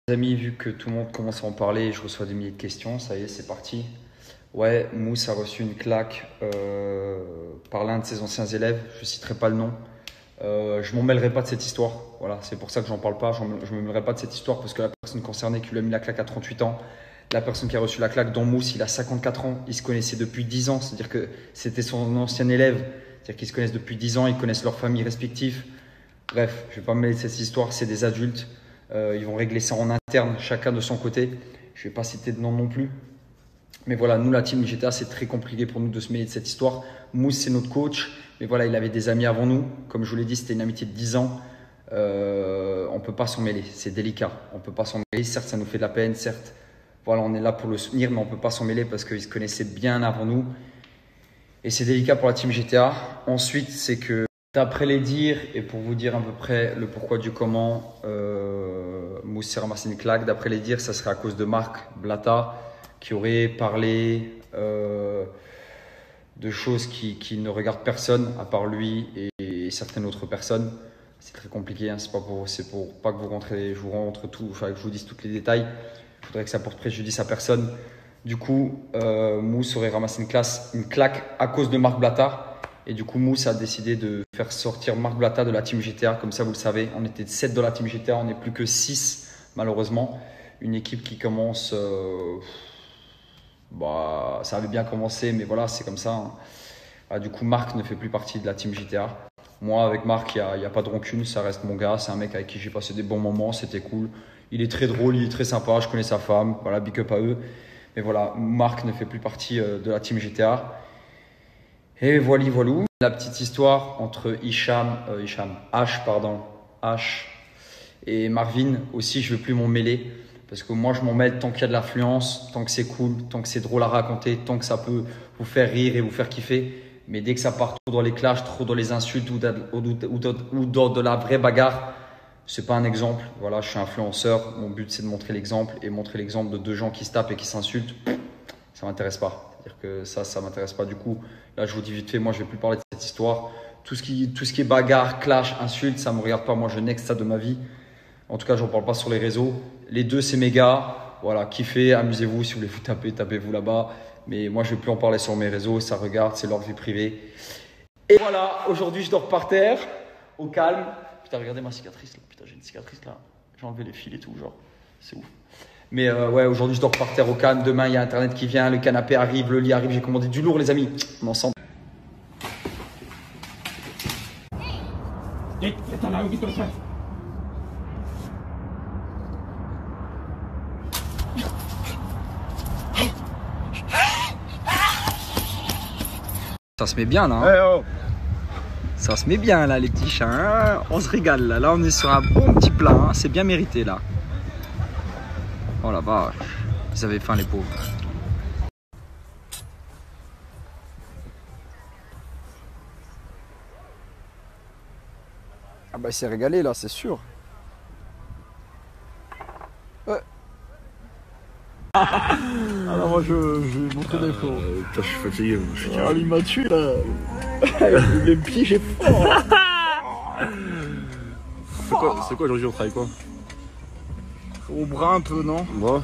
Les amis, vu que tout le monde commence à en parler, je reçois des milliers de questions, ça y est, c'est parti. Ouais, Mousse a reçu une claque par l'un de ses anciens élèves, je ne citerai pas le nom. Je m'en mêlerai pas de cette histoire, voilà, c'est pour ça que j'en parle pas, je me mêlerai pas de cette histoire parce que la personne concernée qui lui a mis la claque à 38 ans, la personne qui a reçu la claque dont Mousse, il a 54 ans, ils se connaissaient depuis 10 ans, c'est-à-dire que c'était son ancien élève, c'est-à-dire qu'ils se connaissent depuis 10 ans, ils connaissent leurs familles respectives. Bref, je ne vais pas me mêler de cette histoire, c'est des adultes. Ils vont régler ça en interne, chacun de son côté. Je ne vais pas citer de nom non plus. Mais voilà, nous, la team GTA, c'est très compliqué pour nous de se mêler de cette histoire. Mousse, c'est notre coach. Mais voilà, il avait des amis avant nous. Comme je vous l'ai dit, c'était une amitié de 10 ans. On ne peut pas s'en mêler. C'est délicat. On ne peut pas s'en mêler. Certes, ça nous fait de la peine. Certes, voilà, on est là pour le soutenir. Mais on ne peut pas s'en mêler parce qu'ils se connaissaient bien avant nous. Et c'est délicat pour la team GTA. Ensuite, c'est que d'après les dires, et pour vous dire à peu près le pourquoi du comment, Mousse s'est ramassé une claque. D'après les dires, ça serait à cause de Marc Blatta qui aurait parlé de choses qui ne regardent personne à part lui et certaines autres personnes. C'est très compliqué, hein. C'est pour pas que vous rentrez, je vous rentre tout, enfin que je vous dise tous les détails. Il faudrait que ça porte préjudice à personne. Du coup, Mousse aurait ramassé une claque à cause de Marc Blatta. Et du coup, Mousse a décidé de faire sortir Marc Blatta de la team GTA. Comme ça, vous le savez, on était 7 dans la team GTA, on n'est plus que 6 malheureusement. Une équipe qui commence... ça avait bien commencé, mais voilà, c'est comme ça, hein. Du coup, Marc ne fait plus partie de la team GTA. Moi, avec Marc, il n'y a pas de rancune, ça reste mon gars. C'est un mec avec qui j'ai passé des bons moments, c'était cool. Il est très drôle, il est très sympa, je connais sa femme, voilà, big up à eux. Mais voilà, Marc ne fait plus partie de la team GTA. Et voilou. La petite histoire entre H et Marvin aussi, je ne veux plus m'en mêler. Parce que moi, je m'en mêle tant qu'il y a de l'affluence, tant que c'est cool, tant que c'est drôle à raconter, tant que ça peut vous faire rire et vous faire kiffer. Mais dès que ça part trop dans les clashs, trop dans les insultes ou dans de la vraie bagarre, c'est pas un exemple. Voilà, je suis influenceur. Mon but, c'est de montrer l'exemple. Et montrer l'exemple de deux gens qui se tapent et qui s'insultent, ça m'intéresse pas. C'est-à-dire que ça m'intéresse pas du coup. Là, je vous dis vite fait, moi, je vais plus parler de cette histoire. Tout ce qui est bagarre, clash, insulte, ça me regarde pas. Moi, je next ça de ma vie. En tout cas, j'en parle pas sur les réseaux. Les deux, c'est mes gars. Voilà, kiffez, amusez-vous. Si vous voulez vous taper, tapez-vous là-bas. Mais moi, je vais plus en parler sur mes réseaux. Ça regarde, c'est leur vie privée. Et voilà, aujourd'hui, je dors par terre, au calme. Putain, regardez ma cicatrice là. Putain, j'ai une cicatrice là. J'ai enlevé les fils et tout, genre. C'est ouf. Mais ouais, aujourd'hui, je dors par terre au calme. Demain, il y a Internet qui vient, le canapé arrive, le lit arrive. J'ai commandé du lourd, les amis. On est ensemble. Ça se met bien là, hein. Hey, oh. Ça se met bien là, les petits chiens, hein. On se régale là. Là, on est sur un bon petit plat, hein. C'est bien mérité là. Oh la vache, ils avaient faim les pauvres. Ah bah il s'est régalé là, c'est sûr. Ouais. Alors moi je vais montrer des photos. Je suis fatigué. Ah, il m'a tué là. Il me piégé fort. C'est quoi aujourd'hui, on travaille quoi? Au bras un peu, non? Moi